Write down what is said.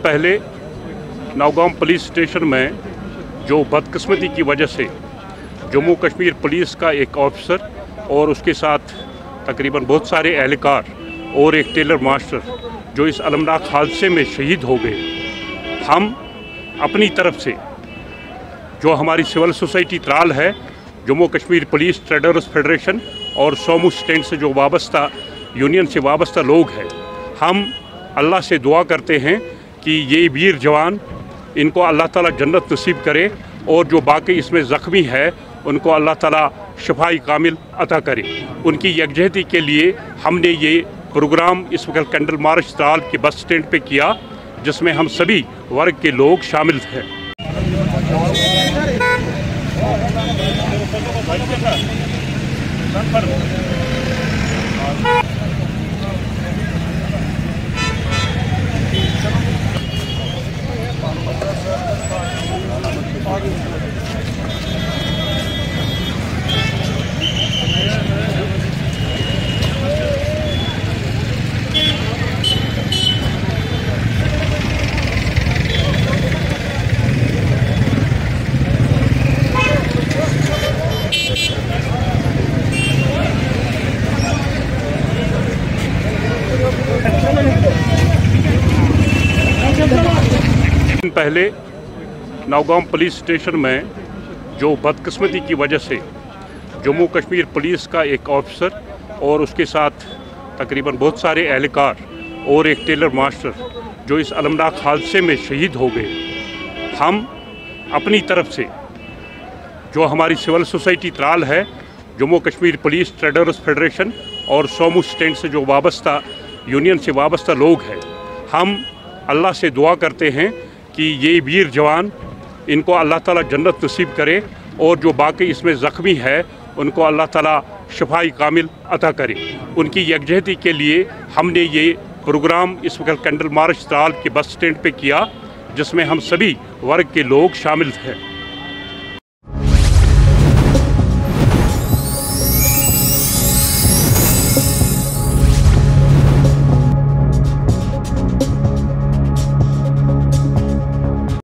पहले Nowgam police station में जो बदकिस्मती की वजह से जम्मू कश्मीर पुलिस का एक ऑफिसर और उसके साथ तकरीबन बहुत सारे एहलकार और एक टेलर मास्टर जो इस अलमनाक हादसे में शहीद हो गए, हम अपनी तरफ से जो हमारी सिविल सोसाइटी त्राल है, Jammu Kashmir police traders federation और सोमू स्टैंड से जो वाबस्ता यूनियन से वाबस्ता लोग हैं, हम अल्लाह से दुआ करते हैं कि ये वीर जवान इनको अल्लाह ताला जन्नत नसीब करे और जो बाकी इसमें ज़ख्मी है उनको अल्लाह ताला शफाई कामिल अता करे। उनकी यकजहती के लिए हमने ये प्रोग्राम इस वक्त कैंडल मार्च त्राल के बस स्टैंड पे किया, जिसमें हम सभी वर्ग के लोग शामिल हैं। पहले नौगाम पुलिस स्टेशन में जो बदकिस्मती की वजह से जम्मू कश्मीर पुलिस का एक ऑफिसर और उसके साथ तकरीबन बहुत सारे एहलकार और एक टेलर मास्टर जो इस अलमनाक हादसे में शहीद हो गए, हम अपनी तरफ से जो हमारी सिविल सोसाइटी त्राल है, Jammu Kashmir police traders federation और सोमू स्टैंड से जो वाबस्ता यूनियन से वाबस्ता लोग हैं, हम अल्लाह से दुआ करते हैं कि ये वीर जवान इनको अल्लाह ताला जन्नत नसीब करे और जो बाकी इसमें ज़ख्मी है उनको अल्लाह ताला शफाई कामिल अता करे। उनकी यकजहती के लिए हमने ये प्रोग्राम इस वक्त कैंडल मार्च त्राल के बस स्टैंड पे किया, जिसमें हम सभी वर्ग के लोग शामिल हैं।